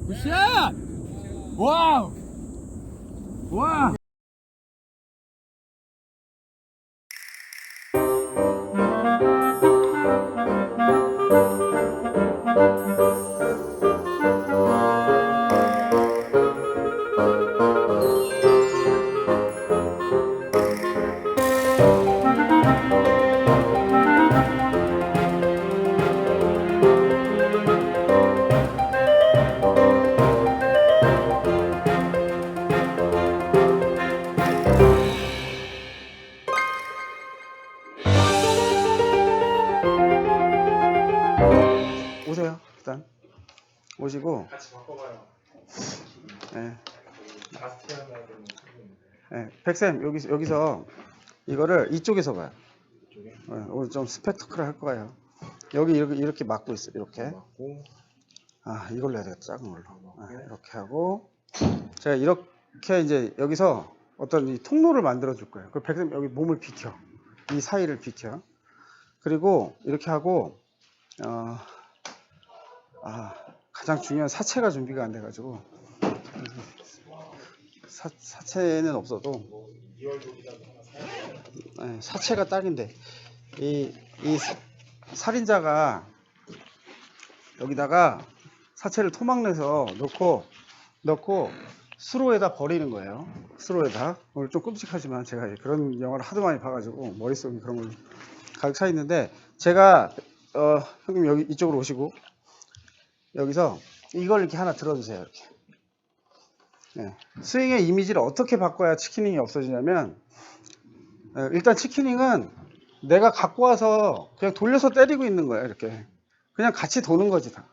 굿샷! 와우! 와! 오세요. 일단 오시고. 같이 바꿔봐요. 네. 바스티안이야 되는. 네. 백쌤 여기서 이거를 이쪽에서 봐요. 이쪽에 네. 오늘 좀 스펙터클 할 거예요. 여기 이렇게 막고 있어요. 이렇게. 맞고. 아 이걸로 해야 되겠다. 작은 걸로. 네. 이렇게 하고 제가 이렇게 이제 여기서 어떤 이 통로를 만들어 줄 거예요. 그 백쌤 여기 몸을 비켜. 이 사이를 비켜. 그리고 이렇게 하고 가장 중요한 사체가 준비가 안 돼가지고 사체는 없어도 2월 조기라도 하나 사야 돼. 사체가 딱인데 이 살인자가 여기다가 사체를 토막내서 넣고 수로에다 버리는 거예요. 수로에다. 오늘 좀 끔찍하지만 제가 그런 영화를 하도 많이 봐가지고 머릿속에 그런 걸 가득 차 있는데 제가 형님 여기 이쪽으로 오시고 여기서 이걸 이렇게 하나 들어주세요. 이렇게. 네. 스윙의 이미지를 어떻게 바꿔야 치키닝이 없어지냐면 일단 치키닝은 내가 갖고 와서 그냥 돌려서 때리고 있는 거예요. 이렇게 그냥 같이 도는 거지 다.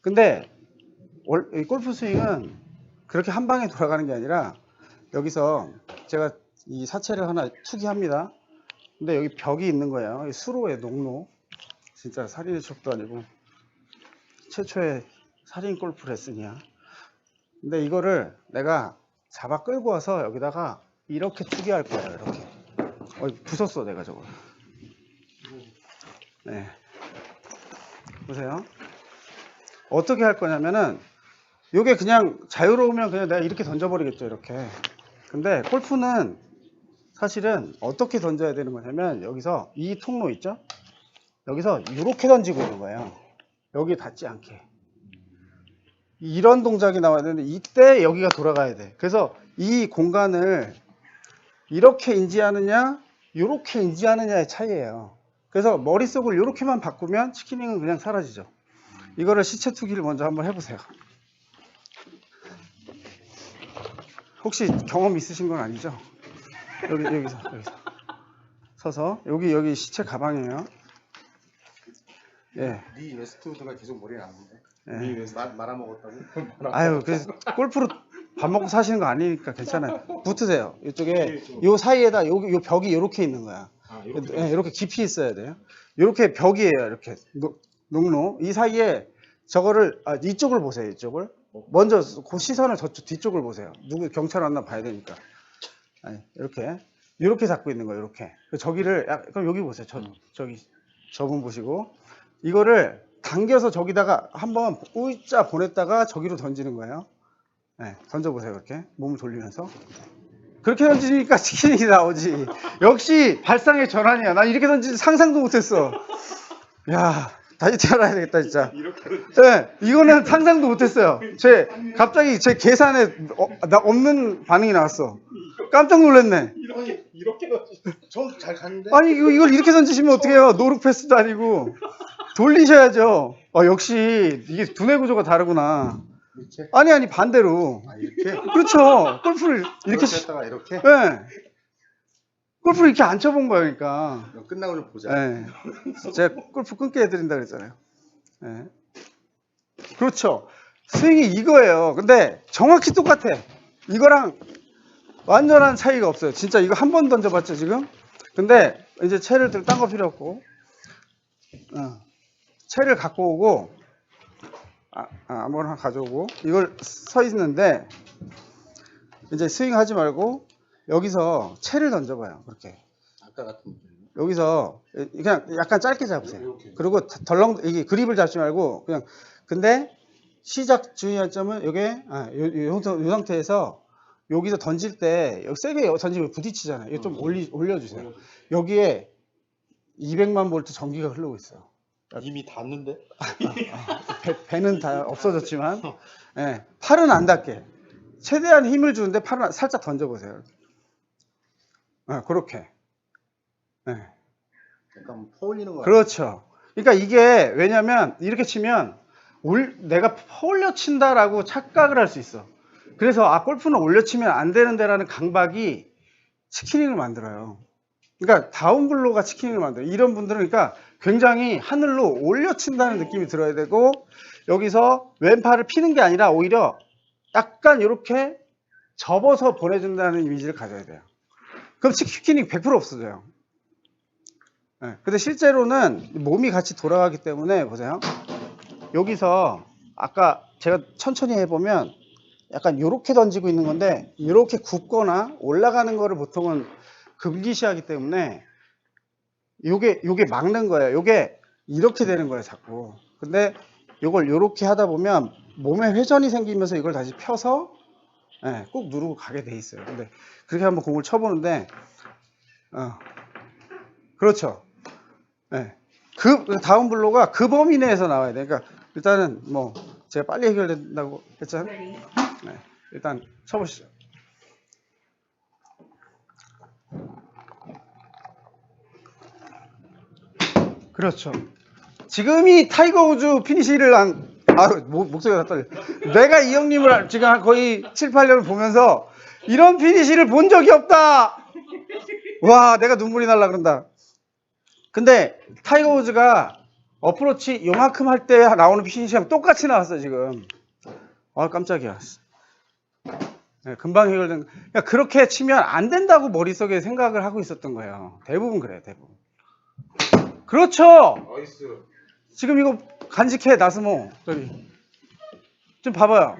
근데 이 골프 스윙은 그렇게 한 방에 돌아가는 게 아니라 여기서 제가 이 사체를 하나 투기합니다. 근데 여기 벽이 있는 거예요. 이 수로에 농로. 진짜 살인의 척도 아니고 최초의 살인 골프 레슨이야. 근데 이거를 내가 잡아 끌고 와서 여기다가 이렇게 투기할 거예요. 이렇게. 부쉈어 내가 저거. 네. 보세요. 어떻게 할 거냐면은 이게 그냥 자유로우면 그냥 내가 이렇게 던져버리겠죠. 이렇게. 근데 골프는 사실은 어떻게 던져야 되는 거냐면 여기서 이 통로 있죠? 여기서 이렇게 던지고 있는 거예요. 여기 닿지 않게. 이런 동작이 나와야 되는데 이때 여기가 돌아가야 돼. 그래서 이 공간을 이렇게 인지하느냐 이렇게 인지하느냐의 차이예요. 그래서 머릿속을 이렇게만 바꾸면 치키닝은 그냥 사라지죠. 이거를 시체 투기를 먼저 한번 해보세요. 혹시 경험 있으신 건 아니죠? 여기서 서서 여기 시체 가방이에요. 예. 네 웨스트우드가 계속 머리에 나는데. 예. 네 웨스트 말아먹었다고? 아유, 그래서 골프로 밥 먹고 사시는 거 아니니까 괜찮아요. 붙으세요. 이쪽에 요 사이에다 요 벽이 이렇게 있는 거야. 이렇게 깊이 있어야 돼요. 이렇게 벽이에요. 이렇게 농로. 이 사이에 저거를 이쪽을 보세요. 이쪽을. 먼저 그 시선을 저쪽 뒤쪽을 보세요. 누구 경찰 왔나 봐야 되니까. 아니, 이렇게 잡고 있는 거예요. 이렇게. 저기를 그럼 여기 보세요. 저기 저분 보시고 이거를 당겨서 저기다가 한번 우짜 보냈다가 저기로 던지는 거예요. 네, 던져보세요. 이렇게 몸을 돌리면서 그렇게 던지니까 치킨이 나오지. 역시 발상의 전환이야. 난 이렇게 던지지 상상도 못했어. 야, 다시 태어나야 되겠다 진짜. 네, 이거는 상상도 못했어요. 갑자기 제 계산에 없는 반응이 나왔어. 깜짝 놀랐네. 이렇게 던지. 저잘 갔는데. 아니 이걸 이렇게 던지시면 어떡해요. 노루 패스도 아니고 돌리셔야죠. 역시 이게 두뇌 구조가 다르구나. 이렇게? 아니 반대로. 이렇게? 그렇죠. 골프를 이렇게 했다가 이렇게? 네. 골프를 이렇게 안 쳐본 거예요. 그러니까. 끝나고 좀 보자. 네. 제가 골프 끊게 해드린다 그랬잖아요. 네. 그렇죠. 스윙이 이거예요. 근데 정확히 똑같아. 이거랑 완전한 차이가 없어요. 진짜 이거 한 번 던져봤죠 지금? 근데 이제 채를 딴 거 필요 없고 채를 갖고 오고 아무거나 가져오고 이걸 서 있는데 이제 스윙 하지 말고 여기서 채를 던져봐요. 그렇게 아까 같은 여기서 그냥 약간 짧게 잡으세요. 이렇게. 그리고 덜렁 이게 그립을 잡지 말고 그냥 근데 시작 주의할 점은 요게 요 상태에서 여기서 던질 때 여기 세게 던지면 부딪히잖아요. 이거 좀 올려주세요. 여기에 200만 볼트 전기가 흐르고 있어요. 이미 닿는데? 배는 다 없어졌지만 예, 팔은 안 닿게 최대한 힘을 주는데 팔은 살짝 던져보세요. 그렇게. 약간 퍼올리는 거 같아요. 그렇죠. 그러니까 이게 왜냐면 이렇게 치면 내가 퍼올려 친다라고 착각을 할 수 있어. 그래서 골프는 올려 치면 안 되는데라는 강박이 치키닝을 만들어요. 그러니까 다운블로가 치키닝을 만들어요. 이런 분들은 그러니까 굉장히 하늘로 올려 친다는 느낌이 들어야 되고, 여기서 왼팔을 피는 게 아니라 오히려 약간 이렇게 접어서 보내준다는 이미지를 가져야 돼요. 그럼 치키닝 100% 없어져요. 근데 실제로는 몸이 같이 돌아가기 때문에 보세요. 여기서 아까 제가 천천히 해보면 약간 이렇게 던지고 있는 건데, 이렇게 굽거나 올라가는 거를 보통은 금기시하기 때문에 요게 막는 거예요. 요게 이렇게 되는 거예요, 자꾸. 근데 요걸 이렇게 하다 보면 몸에 회전이 생기면서 이걸 다시 펴서 꾹 누르고 가게 돼 있어요. 근데 그렇게 한번 공을 쳐보는데, 그렇죠. 그 다운 블로가 그 범위 내에서 나와야 돼. 그러니까 일단은 뭐 제가 빨리 해결된다고 했잖아요. 일단 쳐보시죠. 그렇죠. 지금이 타이거 우즈 피니시를 목소리가 다 떨려. 내가 이 형님을 지금 거의 7, 8년을 보면서 이런 피니시를 본 적이 없다. 와, 내가 눈물이 날라 그런다. 근데 타이거 우즈가 어프로치 요만큼 할 때 나오는 피니시랑 똑같이 나왔어 지금. 깜짝이야. 금방 해결된. 그러니까 그렇게 치면 안 된다고 머릿속에 생각을 하고 있었던 거예요. 대부분 그래요, 대부분. 그렇죠. 나이스. 지금 이거 간직해, 나스모. 저기 좀 봐봐요.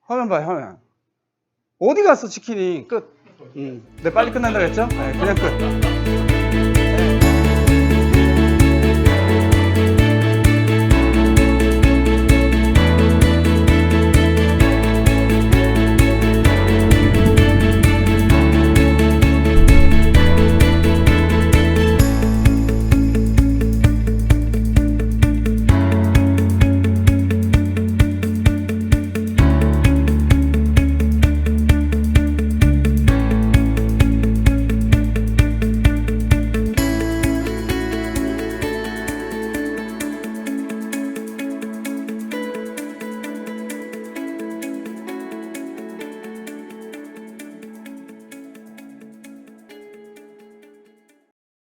화면 봐요, 화면. 어디 갔어 치킨이. 끝. 네, 빨리 끝난다고 했죠? 그냥 끝.